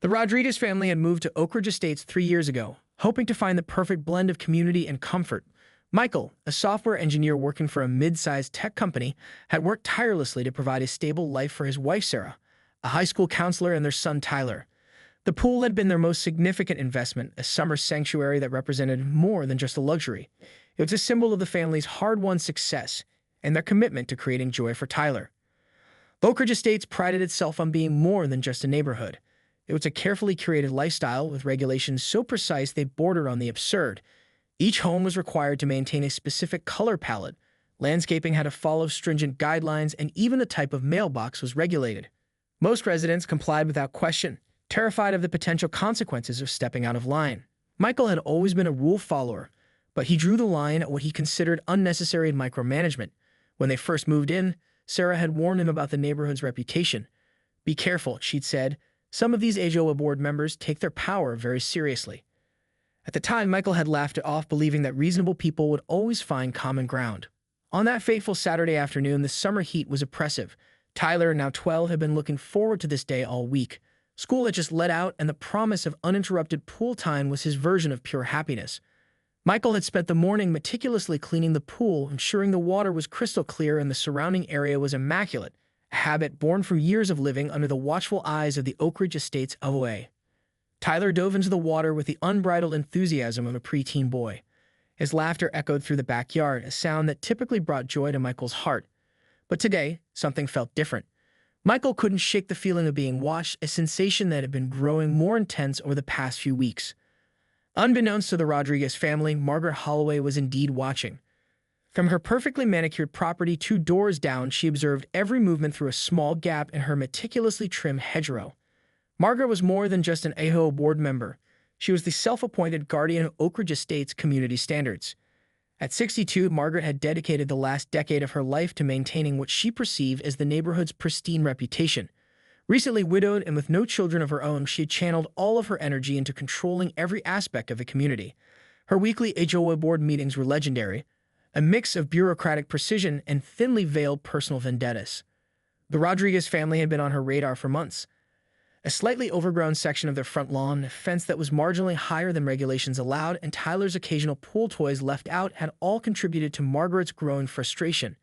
The Rodriguez family had moved to Oakridge Estates 3 years ago, hoping to find the perfect blend of community and comfort. Michael, a software engineer working for a mid-sized tech company, had worked tirelessly to provide a stable life for his wife Sarah, a high school counselor, and their son Tyler. The pool had been their most significant investment, a summer sanctuary that represented more than just a luxury. It was a symbol of the family's hard-won success and their commitment to creating joy for Tyler. Oakridge Estates prided itself on being more than just a neighborhood. It was a carefully curated lifestyle with regulations so precise they bordered on the absurd. Each home was required to maintain a specific color palette. Landscaping had to follow stringent guidelines, and even the type of mailbox was regulated. Most residents complied without question, terrified of the potential consequences of stepping out of line. Michael had always been a rule follower, but he drew the line at what he considered unnecessary micromanagement. When they first moved in, Sarah had warned him about the neighborhood's reputation. "Be careful," she'd said. "Some of these HOA board members take their power very seriously." At the time, Michael had laughed it off, believing that reasonable people would always find common ground. On that fateful Saturday afternoon, the summer heat was oppressive. Tyler, now 12, had been looking forward to this day all week. School had just let out, and the promise of uninterrupted pool time was his version of pure happiness. Michael had spent the morning meticulously cleaning the pool, ensuring the water was crystal clear and the surrounding area was immaculate, a habit born from years of living under the watchful eyes of the Oakridge Estates HOA. Tyler dove into the water with the unbridled enthusiasm of a preteen boy. His laughter echoed through the backyard, a sound that typically brought joy to Michael's heart. But today, something felt different. Michael couldn't shake the feeling of being watched, a sensation that had been growing more intense over the past few weeks. Unbeknownst to the Rodriguez family, Margaret Holloway was indeed watching. From her perfectly manicured property 2 doors down, she observed every movement through a small gap in her meticulously trimmed hedgerow. Margaret was more than just an HOA board member. She was the self-appointed guardian of Oakridge Estates community standards. At 62, Margaret had dedicated the last decade of her life to maintaining what she perceived as the neighborhood's pristine reputation. Recently widowed and with no children of her own, she had channeled all of her energy into controlling every aspect of the community. Her weekly HOA board meetings were legendary, a mix of bureaucratic precision and thinly veiled personal vendettas. The Rodriguez family had been on her radar for months. A slightly overgrown section of their front lawn, a fence that was marginally higher than regulations allowed, and Tyler's occasional pool toys left out had all contributed to Margaret's growing frustration.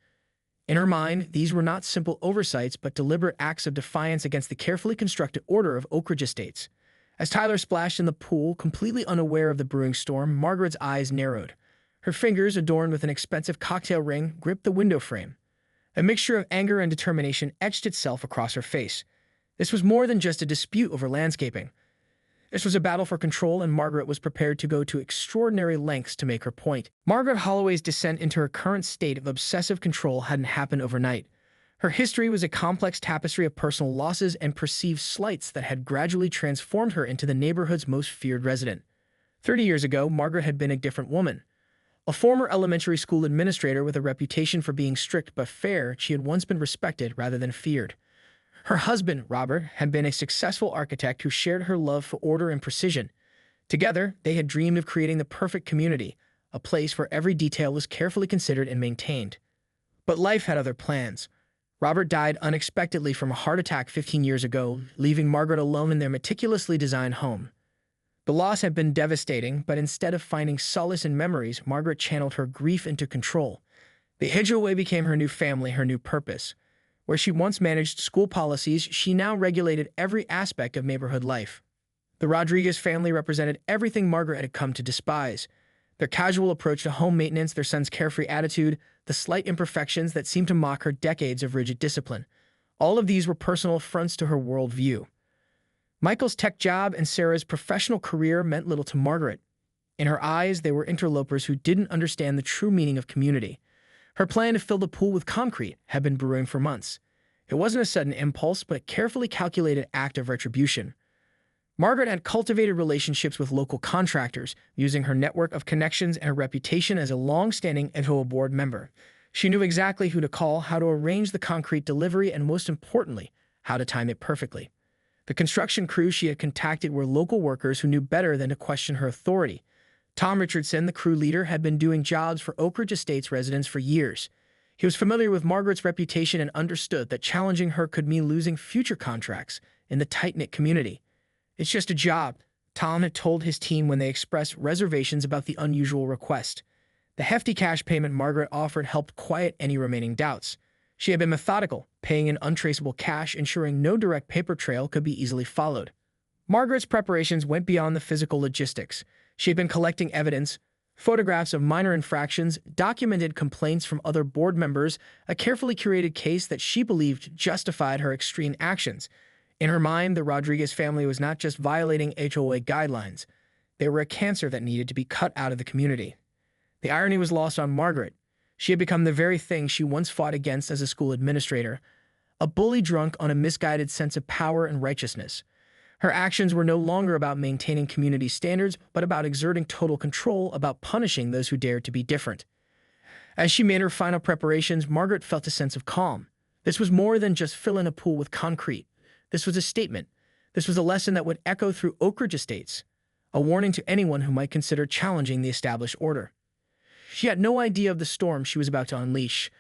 In her mind, these were not simple oversights but deliberate acts of defiance against the carefully constructed order of Oakridge Estates. As Tyler splashed in the pool, completely unaware of the brewing storm, Margaret's eyes narrowed. Her fingers, adorned with an expensive cocktail ring, gripped the window frame. A mixture of anger and determination etched itself across her face. This was more than just a dispute over landscaping. This was a battle for control, and Margaret was prepared to go to extraordinary lengths to make her point. Margaret Holloway's descent into her current state of obsessive control hadn't happened overnight. Her history was a complex tapestry of personal losses and perceived slights that had gradually transformed her into the neighborhood's most feared resident. 30 years ago, Margaret had been a different woman. A former elementary school administrator with a reputation for being strict but fair, she had once been respected rather than feared. Her husband, Robert, had been a successful architect who shared her love for order and precision. Together, they had dreamed of creating the perfect community, a place where every detail was carefully considered and maintained. But life had other plans. Robert died unexpectedly from a heart attack 15 years ago, leaving Margaret alone in their meticulously designed home. The loss had been devastating, but instead of finding solace in memories, Margaret channeled her grief into control. The HOA became her new family, her new purpose. Where she once managed school policies, she now regulated every aspect of neighborhood life. The Rodriguez family represented everything Margaret had come to despise. Their casual approach to home maintenance, their son's carefree attitude, the slight imperfections that seemed to mock her decades of rigid discipline. All of these were personal affronts to her worldview. Michael's tech job and Sarah's professional career meant little to Margaret. In her eyes, they were interlopers who didn't understand the true meaning of community. Her plan to fill the pool with concrete had been brewing for months. It wasn't a sudden impulse, but a carefully calculated act of retribution. Margaret had cultivated relationships with local contractors, using her network of connections and her reputation as a long-standing HOA board member. She knew exactly who to call, how to arrange the concrete delivery, and most importantly, how to time it perfectly. The construction crews she had contacted were local workers who knew better than to question her authority. Tom Richardson, the crew leader, had been doing jobs for Oakridge Estates residents for years. He was familiar with Margaret's reputation and understood that challenging her could mean losing future contracts in the tight-knit community. "It's just a job," Tom had told his team when they expressed reservations about the unusual request. The hefty cash payment Margaret offered helped quiet any remaining doubts. She had been methodical, paying in untraceable cash, ensuring no direct paper trail could be easily followed. Margaret's preparations went beyond the physical logistics. She had been collecting evidence, photographs of minor infractions, documented complaints from other board members, a carefully curated case that she believed justified her extreme actions. In her mind, the Rodriguez family was not just violating HOA guidelines. They were a cancer that needed to be cut out of the community. The irony was lost on Margaret. She had become the very thing she once fought against as a school administrator, a bully drunk on a misguided sense of power and righteousness. Her actions were no longer about maintaining community standards, but about exerting total control, about punishing those who dared to be different. As she made her final preparations, Margaret felt a sense of calm. This was more than just filling a pool with concrete. This was a statement. This was a lesson that would echo through Oakridge Estates, a warning to anyone who might consider challenging the established order. She had no idea of the storm she was about to unleash,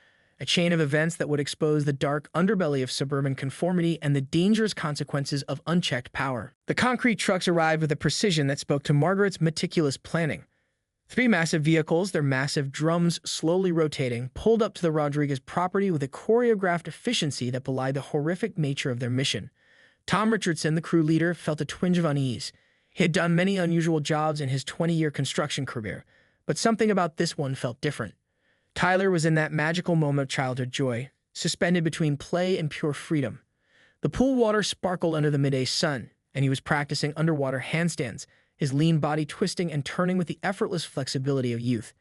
a chain of events that would expose the dark underbelly of suburban conformity and the dangerous consequences of unchecked power. The concrete trucks arrived with a precision that spoke to Margaret's meticulous planning. 3 massive vehicles, their massive drums slowly rotating, pulled up to the Rodriguez property with a choreographed efficiency that belied the horrific nature of their mission. Tom Richardson, the crew leader, felt a twinge of unease. He had done many unusual jobs in his 20-year construction career, but something about this one felt different. Tyler was in that magical moment of childhood joy, suspended between play and pure freedom. The pool water sparkled under the midday sun, and he was practicing underwater handstands, his lean body twisting and turning with the effortless flexibility of youth.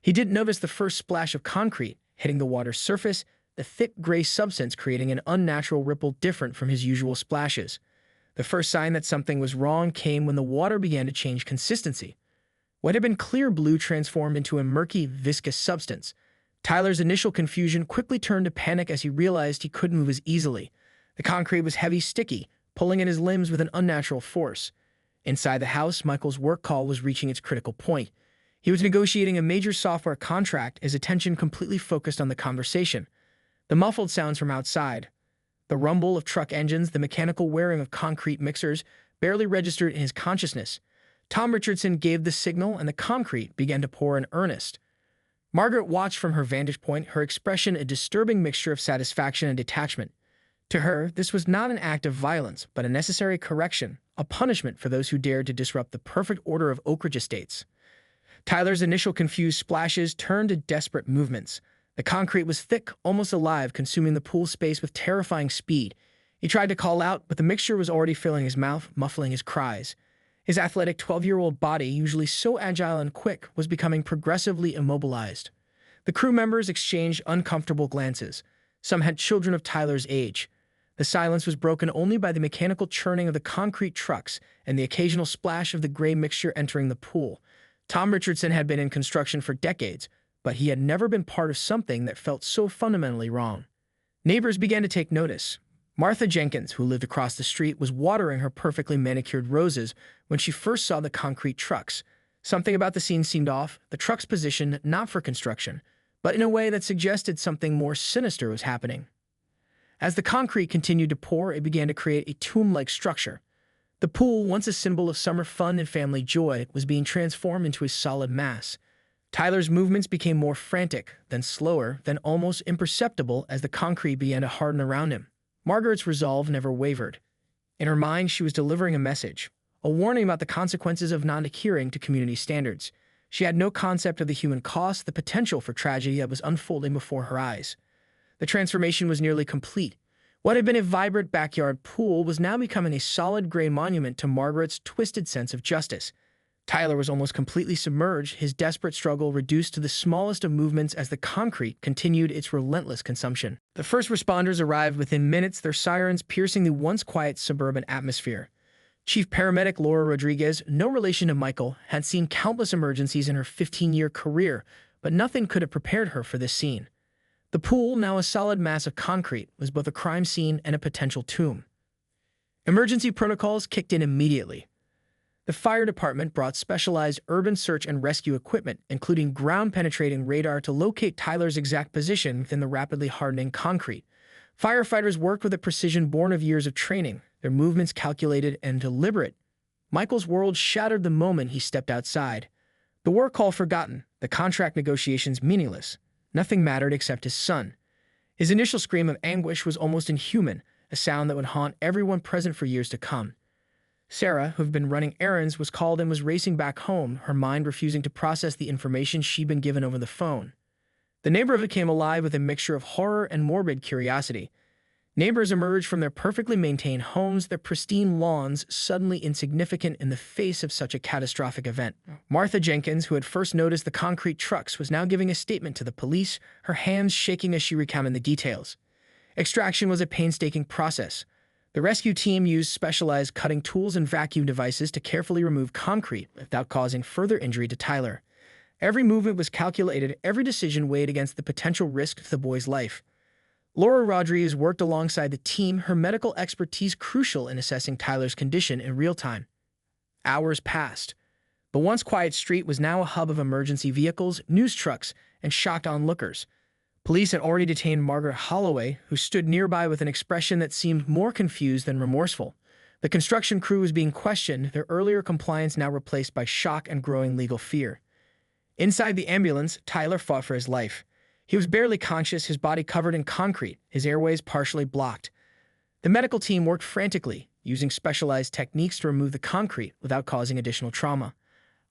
He didn't notice the first splash of concrete hitting the water's surface, the thick gray substance creating an unnatural ripple different from his usual splashes. The first sign that something was wrong came when the water began to change consistency. What had been clear blue transformed into a murky, viscous substance. Tyler's initial confusion quickly turned to panic as he realized he couldn't move as easily. The concrete was heavy, sticky, pulling at his limbs with an unnatural force. Inside the house, Michael's work call was reaching its critical point. He was negotiating a major software contract, his attention completely focused on the conversation. The muffled sounds from outside, the rumble of truck engines, the mechanical whirring of concrete mixers, barely registered in his consciousness. Tom Richardson gave the signal, and the concrete began to pour in earnest. Margaret watched from her vantage point, her expression a disturbing mixture of satisfaction and detachment. To her, this was not an act of violence, but a necessary correction, a punishment for those who dared to disrupt the perfect order of Oakridge Estates. Tyler's initial confused splashes turned to desperate movements. The concrete was thick, almost alive, consuming the pool space with terrifying speed. He tried to call out, but the mixture was already filling his mouth, muffling his cries. His athletic 12-year-old body, usually so agile and quick, was becoming progressively immobilized. The crew members exchanged uncomfortable glances. Some had children of Tyler's age. The silence was broken only by the mechanical churning of the concrete trucks and the occasional splash of the gray mixture entering the pool. Tom Richardson had been in construction for decades, but he had never been part of something that felt so fundamentally wrong. Neighbors began to take notice. Martha Jenkins, who lived across the street, was watering her perfectly manicured roses when she first saw the concrete trucks. Something about the scene seemed off, the trucks positioned not for construction, but in a way that suggested something more sinister was happening. As the concrete continued to pour, it began to create a tomb-like structure. The pool, once a symbol of summer fun and family joy, was being transformed into a solid mass. Tyler's movements became more frantic, then slower, then almost imperceptible as the concrete began to harden around him. Margaret's resolve never wavered. In her mind, she was delivering a message, a warning about the consequences of not adhering to community standards. She had no concept of the human cost, the potential for tragedy that was unfolding before her eyes. The transformation was nearly complete. What had been a vibrant backyard pool was now becoming a solid gray monument to Margaret's twisted sense of justice. Tyler was almost completely submerged, his desperate struggle reduced to the smallest of movements as the concrete continued its relentless consumption. The first responders arrived within minutes, their sirens piercing the once quiet suburban atmosphere. Chief Paramedic Laura Rodriguez, no relation to Michael, had seen countless emergencies in her 15-year career, but nothing could have prepared her for this scene. The pool, now a solid mass of concrete, was both a crime scene and a potential tomb. Emergency protocols kicked in immediately. The fire department brought specialized urban search and rescue equipment, including ground-penetrating radar to locate Tyler's exact position within the rapidly hardening concrete. Firefighters worked with a precision born of years of training, their movements calculated and deliberate, Michael's world shattered the moment he stepped outside. The work call forgotten, the contract negotiations meaningless. Nothing mattered except his son. His initial scream of anguish was almost inhuman, a sound that would haunt everyone present for years to come. Sarah, who had been running errands, was called and was racing back home, her mind refusing to process the information she'd been given over the phone. The neighborhood came alive with a mixture of horror and morbid curiosity. Neighbors emerged from their perfectly maintained homes, their pristine lawns suddenly insignificant in the face of such a catastrophic event. Martha Jenkins, who had first noticed the concrete trucks, was now giving a statement to the police, her hands shaking as she recounted the details. Extraction was a painstaking process. The rescue team used specialized cutting tools and vacuum devices to carefully remove concrete without causing further injury to Tyler. Every movement was calculated, every decision weighed against the potential risk to the boy's life. Laura Rodriguez worked alongside the team, her medical expertise crucial in assessing Tyler's condition in real time. Hours passed. The once quiet street was now a hub of emergency vehicles, news trucks, and shocked onlookers. Police had already detained Margaret Holloway, who stood nearby with an expression that seemed more confused than remorseful. The construction crew was being questioned, their earlier compliance now replaced by shock and growing legal fear. Inside the ambulance, Tyler fought for his life. He was barely conscious, his body covered in concrete, his airways partially blocked. The medical team worked frantically, using specialized techniques to remove the concrete without causing additional trauma.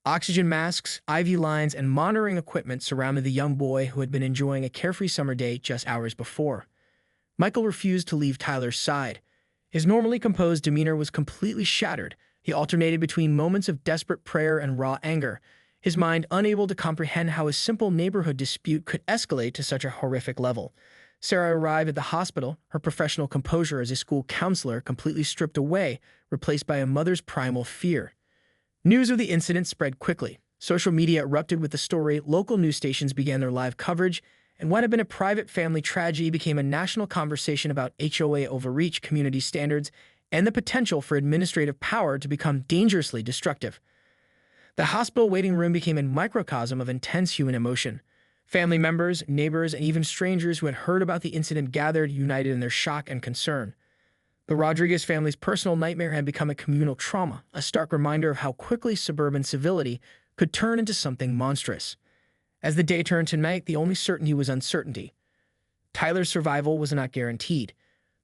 Oxygen masks, IV lines, and monitoring equipment surrounded the young boy who had been enjoying a carefree summer day just hours before. Michael refused to leave Tyler's side. His normally composed demeanor was completely shattered. He alternated between moments of desperate prayer and raw anger, his mind unable to comprehend how a simple neighborhood dispute could escalate to such a horrific level. Sarah arrived at the hospital, her professional composure as a school counselor completely stripped away, replaced by a mother's primal fear. News of the incident spread quickly. Social media erupted with the story, local news stations began their live coverage, and what had been a private family tragedy became a national conversation about HOA overreach, community standards, and the potential for administrative power to become dangerously destructive. The hospital waiting room became a microcosm of intense human emotion. Family members, neighbors, and even strangers who had heard about the incident gathered, united in their shock and concern. The Rodriguez family's personal nightmare had become a communal trauma, a stark reminder of how quickly suburban civility could turn into something monstrous. As the day turned to night, the only certainty was uncertainty. Tyler's survival was not guaranteed.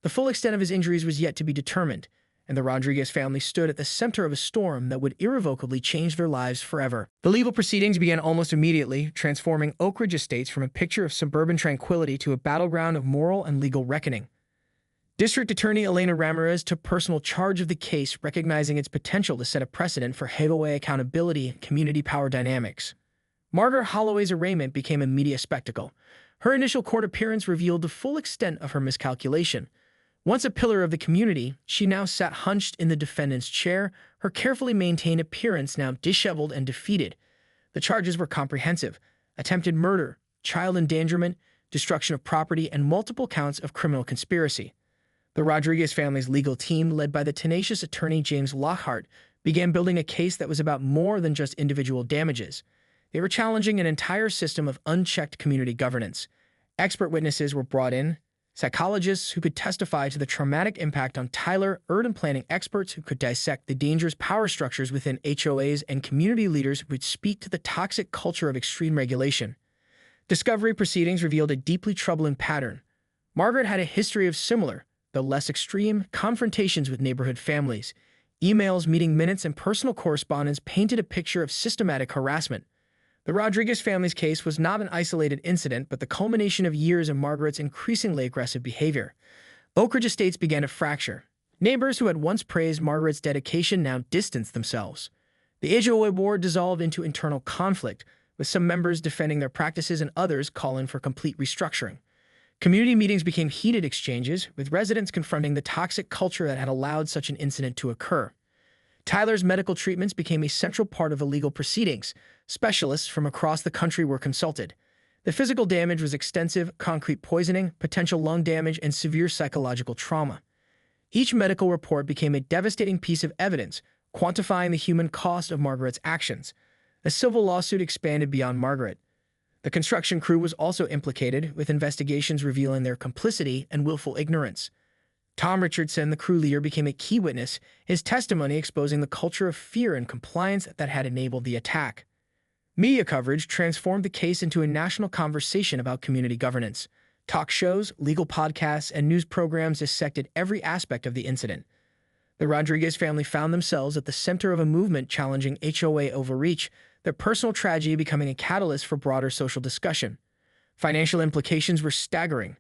The full extent of his injuries was yet to be determined, and the Rodriguez family stood at the center of a storm that would irrevocably change their lives forever. The legal proceedings began almost immediately, transforming Oakridge Estates from a picture of suburban tranquility to a battleground of moral and legal reckoning. District Attorney Elena Ramirez took personal charge of the case, recognizing its potential to set a precedent for HOA accountability and community power dynamics. Margaret Holloway's arraignment became a media spectacle. Her initial court appearance revealed the full extent of her miscalculation. Once a pillar of the community, she now sat hunched in the defendant's chair, her carefully maintained appearance now disheveled and defeated. The charges were comprehensive: attempted murder, child endangerment, destruction of property, and multiple counts of criminal conspiracy. The Rodriguez family's legal team, led by the tenacious attorney James Lockhart, began building a case that was about more than just individual damages. They were challenging an entire system of unchecked community governance. Expert witnesses were brought in, psychologists who could testify to the traumatic impact on Tyler, urban planning experts who could dissect the dangerous power structures within HOAs, and community leaders who would speak to the toxic culture of extreme regulation. Discovery proceedings revealed a deeply troubling pattern. Margaret had a history of similar, though less extreme, confrontations with neighborhood families. Emails, meeting minutes, and personal correspondence painted a picture of systematic harassment. The Rodriguez family's case was not an isolated incident, but the culmination of years of Margaret's increasingly aggressive behavior. Oakridge Estates began to fracture. Neighbors who had once praised Margaret's dedication now distanced themselves. The HOA board dissolved into internal conflict, with some members defending their practices and others calling for complete restructuring. Community meetings became heated exchanges, with residents confronting the toxic culture that had allowed such an incident to occur. Tyler's medical treatments became a central part of the legal proceedings. Specialists from across the country were consulted. The physical damage was extensive: concrete poisoning, potential lung damage, and severe psychological trauma. Each medical report became a devastating piece of evidence, quantifying the human cost of Margaret's actions. A civil lawsuit expanded beyond Margaret. The construction crew was also implicated, with investigations revealing their complicity and willful ignorance. Tom Richardson, the crew leader, became a key witness, his testimony exposing the culture of fear and compliance that had enabled the attack. Media coverage transformed the case into a national conversation about community governance. Talk shows, legal podcasts, and news programs dissected every aspect of the incident. The Rodriguez family found themselves at the center of a movement challenging HOA overreach, their personal tragedy becoming a catalyst for broader social discussion. Financial implications were staggering.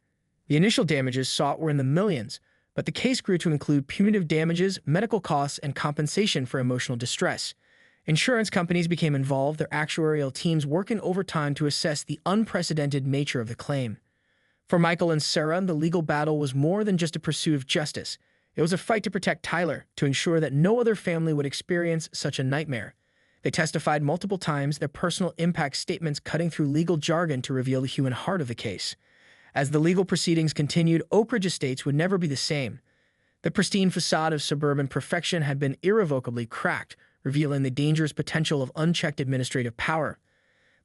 The initial damages sought were in the millions, but the case grew to include punitive damages, medical costs, and compensation for emotional distress. Insurance companies became involved, their actuarial teams working overtime to assess the unprecedented nature of the claim. For Michael and Sarah, the legal battle was more than just a pursuit of justice. It was a fight to protect Tyler, to ensure that no other family would experience such a nightmare. They testified multiple times, their personal impact statements cutting through legal jargon to reveal the human heart of the case. As the legal proceedings continued, Oakridge Estates would never be the same. The pristine facade of suburban perfection had been irrevocably cracked, revealing the dangerous potential of unchecked administrative power.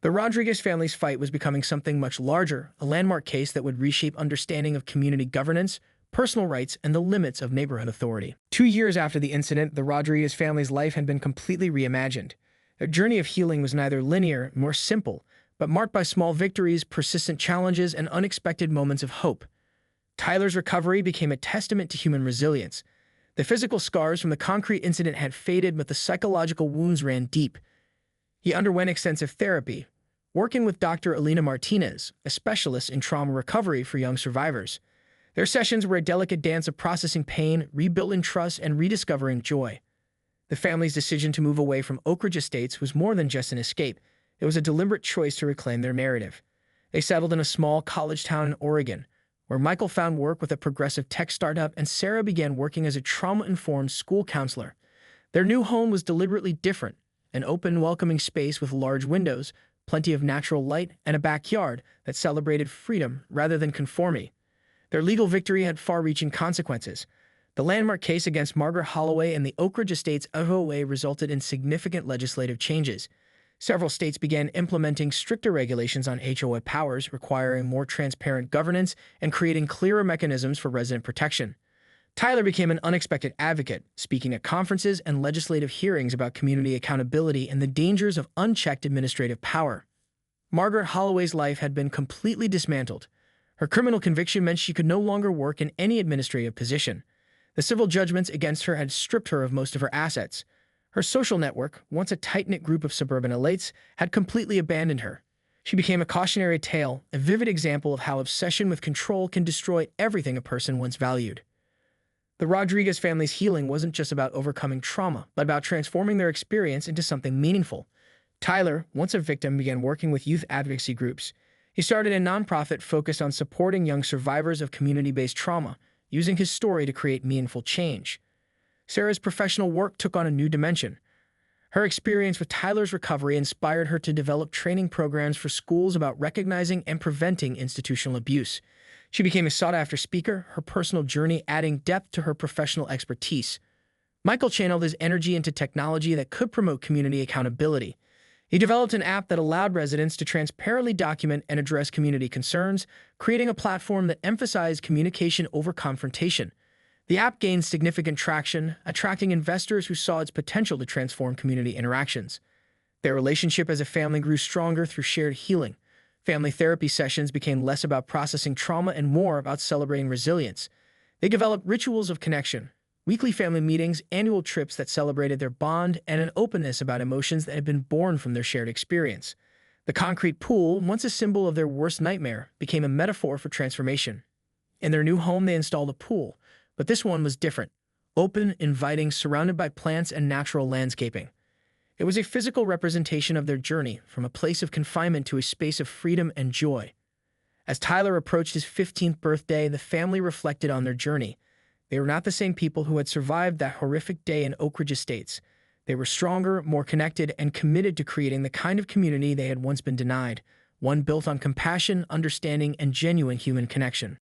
The Rodriguez family's fight was becoming something much larger, a landmark case that would reshape understanding of community governance, personal rights, and the limits of neighborhood authority. 2 years after the incident, the Rodriguez family's life had been completely reimagined. Their journey of healing was neither linear nor simple, but marked by small victories, persistent challenges, and unexpected moments of hope. Tyler's recovery became a testament to human resilience. The physical scars from the concrete incident had faded, but the psychological wounds ran deep. He underwent extensive therapy, working with Dr. Alina Martinez, a specialist in trauma recovery for young survivors. Their sessions were a delicate dance of processing pain, rebuilding trust, and rediscovering joy. The family's decision to move away from Oakridge Estates was more than just an escape. It was a deliberate choice to reclaim their narrative. They settled in a small college town in Oregon, where Michael found work with a progressive tech startup and Sarah began working as a trauma-informed school counselor. Their new home was deliberately different, an open, welcoming space with large windows, plenty of natural light, and a backyard that celebrated freedom rather than conformity. Their legal victory had far-reaching consequences. The landmark case against Margaret Holloway and the Oakridge Estates HOA resulted in significant legislative changes. Several states began implementing stricter regulations on HOA powers, requiring more transparent governance and creating clearer mechanisms for resident protection. Tyler became an unexpected advocate, speaking at conferences and legislative hearings about community accountability and the dangers of unchecked administrative power. Margaret Holloway's life had been completely dismantled. Her criminal conviction meant she could no longer work in any administrative position. The civil judgments against her had stripped her of most of her assets. Her social network, once a tight-knit group of suburban elites, had completely abandoned her. She became a cautionary tale, a vivid example of how obsession with control can destroy everything a person once valued. The Rodriguez family's healing wasn't just about overcoming trauma, but about transforming their experience into something meaningful. Tyler, once a victim, began working with youth advocacy groups. He started a nonprofit focused on supporting young survivors of community-based trauma, using his story to create meaningful change. Sarah's professional work took on a new dimension. Her experience with Tyler's recovery inspired her to develop training programs for schools about recognizing and preventing institutional abuse. She became a sought-after speaker, her personal journey adding depth to her professional expertise. Michael channeled his energy into technology that could promote community accountability. He developed an app that allowed residents to transparently document and address community concerns, creating a platform that emphasized communication over confrontation. The app gained significant traction, attracting investors who saw its potential to transform community interactions. Their relationship as a family grew stronger through shared healing. Family therapy sessions became less about processing trauma and more about celebrating resilience. They developed rituals of connection, weekly family meetings, annual trips that celebrated their bond, and an openness about emotions that had been born from their shared experience. The concrete pool, once a symbol of their worst nightmare, became a metaphor for transformation. In their new home, they installed a pool, but this one was different. Open, inviting, surrounded by plants and natural landscaping. It was a physical representation of their journey, from a place of confinement to a space of freedom and joy. As Tyler approached his 15th birthday, the family reflected on their journey. They were not the same people who had survived that horrific day in Oakridge Estates. They were stronger, more connected, and committed to creating the kind of community they had once been denied, one built on compassion, understanding, and genuine human connection.